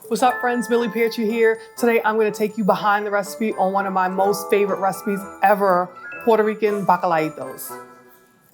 What's up, friends? Millie Peartree here. Today I'm going to take you behind the recipe on one of my most favorite recipes ever, Puerto Rican bacalaítos.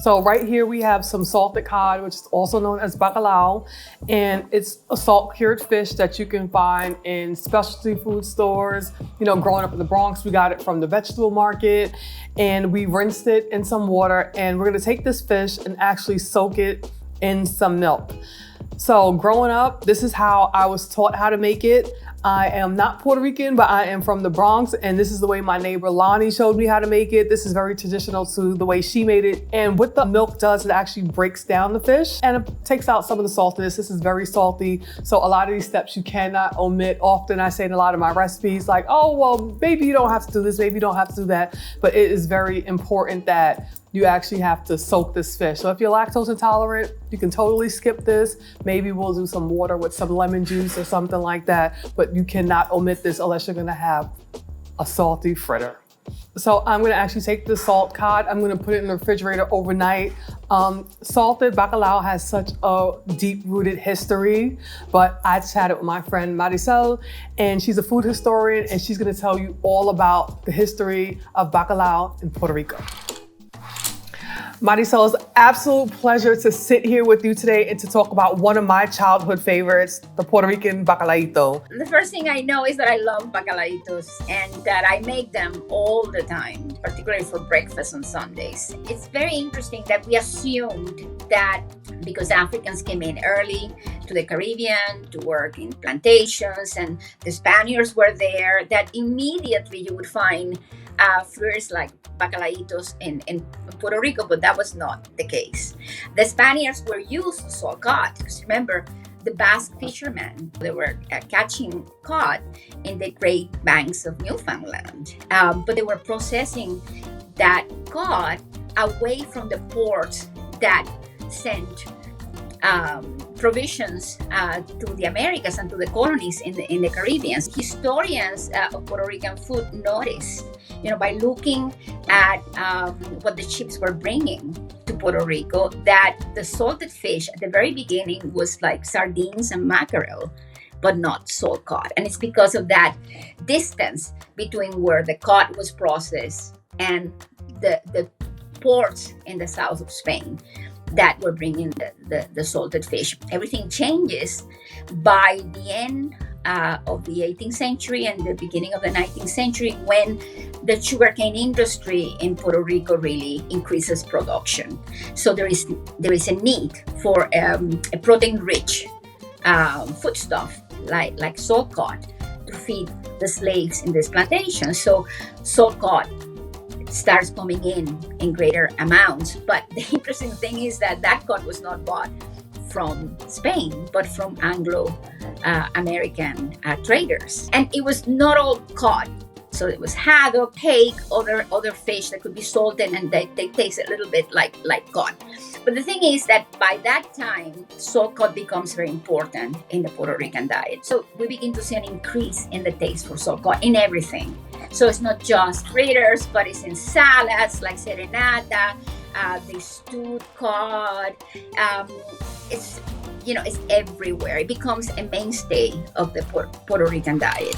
So right here we have some salted cod, which is also known as bacalao, and it's a salt-cured fish that you can find in specialty food stores. You know, growing up in the Bronx, we got it from the vegetable market, and we rinsed it in some water, and we're going to take this fish and actually soak it in some milk. So growing up, this is how I was taught how to make it. I am not Puerto Rican, but I am from the Bronx, and this is the way my neighbor Lonnie showed me how to make it. This is very traditional to the way she made it. And what the milk does, it actually breaks down the fish and it takes out some of the saltiness. This is very salty. So a lot of these steps you cannot omit. Often I say in a lot of my recipes, like, oh, well, maybe you don't have to do this, maybe you don't have to do that. But it is very important that you actually have to soak this fish. So if you're lactose intolerant, you can totally skip this. Maybe we'll do some water with some lemon juice or something like that, but you cannot omit this unless you're gonna have a salty fritter. So I'm gonna actually take the salt cod, I'm gonna put it in the refrigerator overnight. Salted bacalao has such a deep-rooted history, but I chatted with my friend Maricel, and she's a food historian, and she's gonna tell you all about the history of bacalao in Puerto Rico. Maricel, it's an absolute pleasure to sit here with you today and to talk about one of my childhood favorites, the Puerto Rican bacalaíto. The first thing I know is that I love bacalaítos and that I make them all the time, particularly for breakfast on Sundays. It's very interesting that we assumed that because Africans came in early to the Caribbean to work in plantations and the Spaniards were there, that immediately you would find fritters like bacalaítos in Puerto Rico, but that was not the case. The Spaniards were used to salt cod, because remember, the Basque fishermen, they were catching cod in the Great Banks of Newfoundland, but they were processing that cod away from the ports that sent provisions to the Americas and to the colonies in the Caribbean. Historians of Puerto Rican food noticed, by looking at what the ships were bringing to Puerto Rico, that the salted fish at the very beginning was like sardines and mackerel, but not salt cod. And it's because of that distance between where the cod was processed and the ports in the south of Spain that were bringing the salted fish. Everything changes by the end of the 18th century and the beginning of the 19th century, when the sugarcane industry in Puerto Rico really increases production. So there is a need for a protein-rich foodstuff like salt cod to feed the slaves in this plantation. So salt cod starts coming in greater amounts. But the interesting thing is that cod was not bought from Spain, but from Anglo-American traders. And it was not all cod. So it was haddock, hake, other fish that could be salted, and they taste a little bit like cod. But the thing is that by that time, salt cod becomes very important in the Puerto Rican diet. So we begin to see an increase in the taste for salt cod in everything. So it's not just fritters, but it's in salads like serenata, the stewed cod. It's everywhere. It becomes a mainstay of the Puerto Rican diet.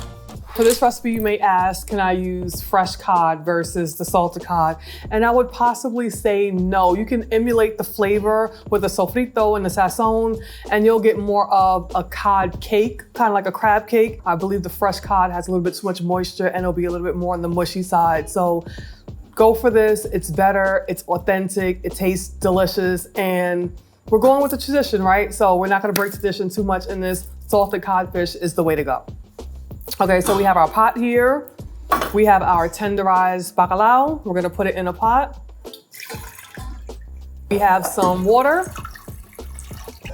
For this recipe, you may ask, can I use fresh cod versus the salted cod? And I would possibly say no. You can emulate the flavor with the sofrito and the sazon, and you'll get more of a cod cake, kind of like a crab cake. I believe the fresh cod has a little bit too much moisture and it'll be a little bit more on the mushy side. So go for this. It's better, it's authentic, it tastes delicious, and we're going with the tradition, right? So we're not gonna break tradition too much in this. Salted codfish is the way to go. Okay, so we have our pot here. We have our tenderized bacalao. We're gonna put it in a pot. We have some water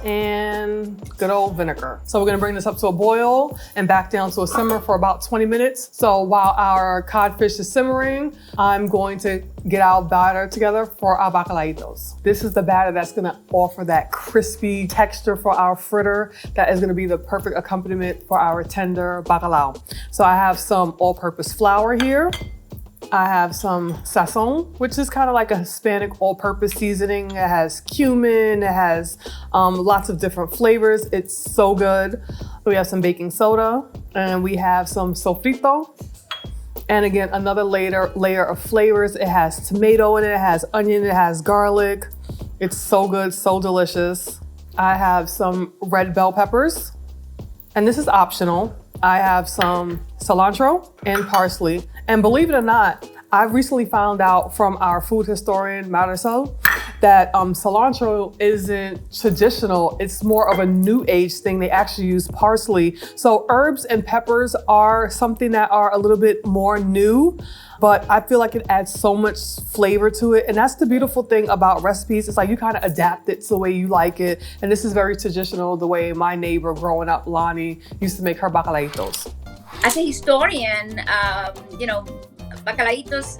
and good old vinegar. So we're gonna bring this up to a boil and back down to a simmer for about 20 minutes. So while our codfish is simmering, I'm going to get our batter together for our bacalaítos. This is the batter that's gonna offer that crispy texture for our fritter that is gonna be the perfect accompaniment for our tender bacalao. So I have some all-purpose flour here. I have some sazon, which is kind of like a Hispanic all-purpose seasoning. It has cumin, it has lots of different flavors. It's so good. We have some baking soda, and we have some sofrito. And again, another layer of flavors. It has tomato in it, it has onion, it has garlic. It's so good, so delicious. I have some red bell peppers, and this is optional. I have some cilantro and parsley. And believe it or not, I recently found out from our food historian, Maricel, that cilantro isn't traditional. It's more of a new age thing. They actually use parsley. So herbs and peppers are something that are a little bit more new, but I feel like it adds so much flavor to it. And that's the beautiful thing about recipes. It's like you kind of adapt it to the way you like it. And this is very traditional, the way my neighbor growing up, Lonnie, used to make her bacalaítos. As a historian, Bacalaítos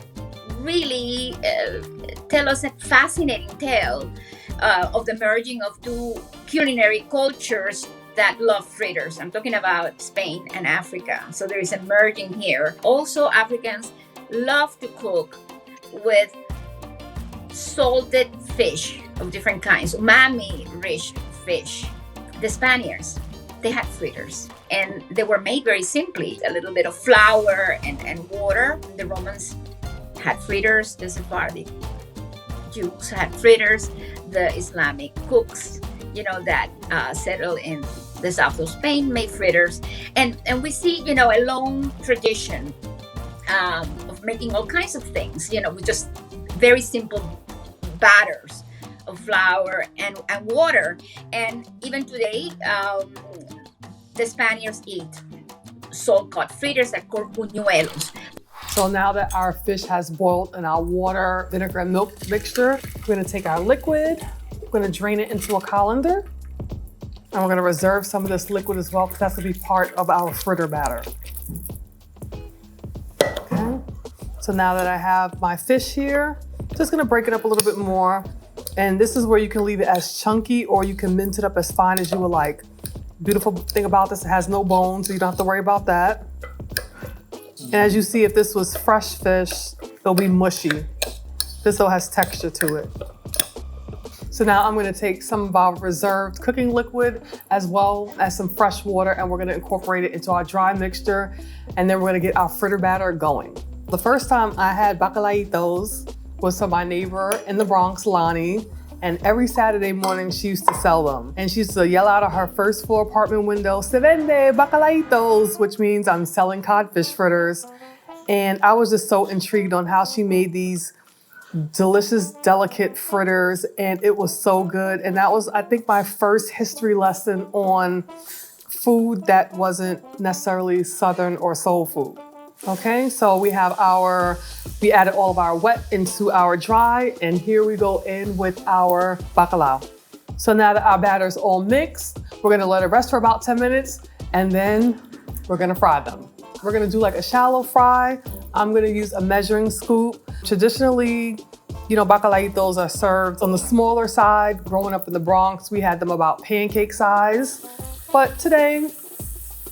really tell us a fascinating tale of the merging of two culinary cultures that love fritters. I'm talking about Spain and Africa. So there is a merging here. Also, Africans love to cook with salted fish of different kinds, umami-rich fish. The Spaniards, they had fritters, and they were made very simply. A little bit of flour and water. The Romans had fritters. The Sephardic Jews had fritters. The Islamic cooks, that settled in the south of Spain made fritters. And we see, a long tradition of making all kinds of things, with just very simple batters of flour and water. And even today, the Spaniards eat salt-cut fritters that are called buñuelos. So now that our fish has boiled in our water, vinegar, and milk mixture, we're gonna take our liquid, we're gonna drain it into a colander, and we're gonna reserve some of this liquid as well, because that's gonna be part of our fritter batter. Okay, so now that I have my fish here, just gonna break it up a little bit more. And this is where you can leave it as chunky, or you can mince it up as fine as you would like. Beautiful thing about this, it has no bones, so you don't have to worry about that. And as you see, if this was fresh fish, it'll be mushy. This still has texture to it. So now I'm gonna take some of our reserved cooking liquid as well as some fresh water, and we're gonna incorporate it into our dry mixture, and then we're gonna get our fritter batter going. The first time I had bacalaítos was from my neighbor in the Bronx, Lonnie, and every Saturday morning she used to sell them. And she used to yell out of her first floor apartment window, "Se vende bacalaítos," which means I'm selling codfish fritters. And I was just so intrigued on how she made these delicious, delicate fritters, and it was so good. And that was, I think, my first history lesson on food that wasn't necessarily Southern or soul food. Okay, so we added all of our wet into our dry, and here we go in with our bacalao. So now that our batter's all mixed, we're gonna let it rest for about 10 minutes, and then we're gonna fry them. We're gonna do like a shallow fry. I'm gonna use a measuring scoop. Traditionally, bacalaítos are served on the smaller side. Growing up in the Bronx, we had them about pancake size. But today, I'm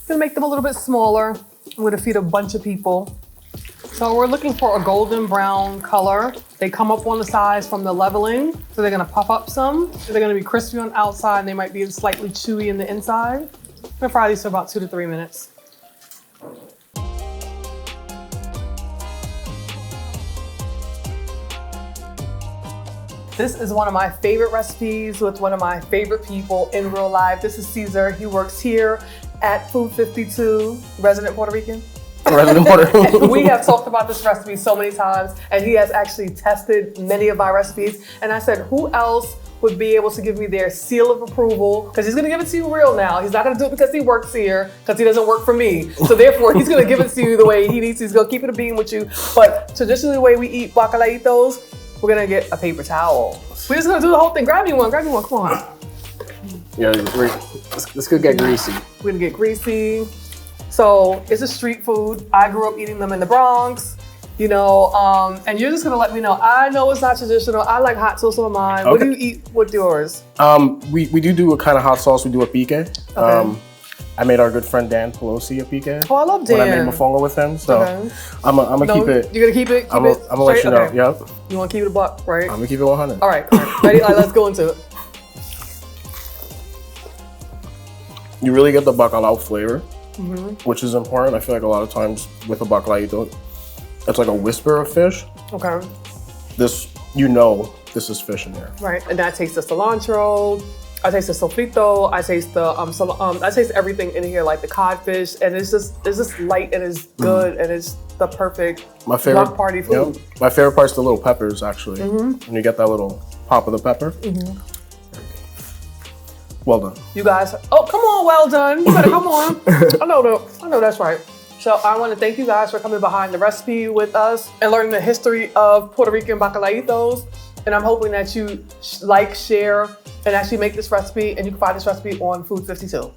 gonna make them a little bit smaller. I'm gonna feed a bunch of people. So we're looking for a golden brown color. They come up on the sides from the leveling, so they're gonna puff up some. So they're gonna be crispy on the outside, and they might be slightly chewy in the inside. I'm gonna fry these for about 2 to 3 minutes. This is one of my favorite recipes with one of my favorite people in real life. This is César. He works here at Food 52, resident Puerto Rican. Resident Puerto Rican. We have talked about this recipe so many times, and he has actually tested many of my recipes. And I said, who else would be able to give me their seal of approval? Because he's gonna give it to you real now. He's not gonna do it because he works here, because he doesn't work for me. So therefore, he's gonna give it to you the way he needs to. He's gonna keep it a bean with you. But traditionally, the way we eat bacalaítos, we're gonna get a paper towel. We're just gonna do the whole thing. Grab me one, come on. Yeah, this could get greasy. We're gonna get greasy. So it's a street food. I grew up eating them in the Bronx, and you're just gonna let me know. I know it's not traditional. I like hot sauce on mine. Okay. What do you eat with yours? We do a kind of hot sauce. We do a pique. Okay. I made our good friend Dan Pelosi a pique. Oh, I love Dan. When I made mofongo with him, so okay. I'm gonna keep it. You're gonna keep it? I'm gonna let you know. Okay. Yep. You wanna keep it a buck, right? I'm gonna keep it 100. All right. Ready? All right, let's go into it. You really get the bacalao flavor, which is important. I feel like a lot of times with a bacalaito, it's like a whisper of fish. Okay. This, you know, this is fish in there. Right, and I taste the cilantro. I taste the sofrito. I taste the I taste everything in here, like the codfish, and it's just light and it's good and it's the perfect block party food. Yeah, my favorite part's the little peppers, actually. When you get that little pop of the pepper. Well done. You guys, oh come on, well done. You better come on. I know that's right. So I want to thank you guys for coming behind the recipe with us and learning the history of Puerto Rican bacalaitos. And I'm hoping that you like, share, and actually make this recipe, and you can find this recipe on Food 52.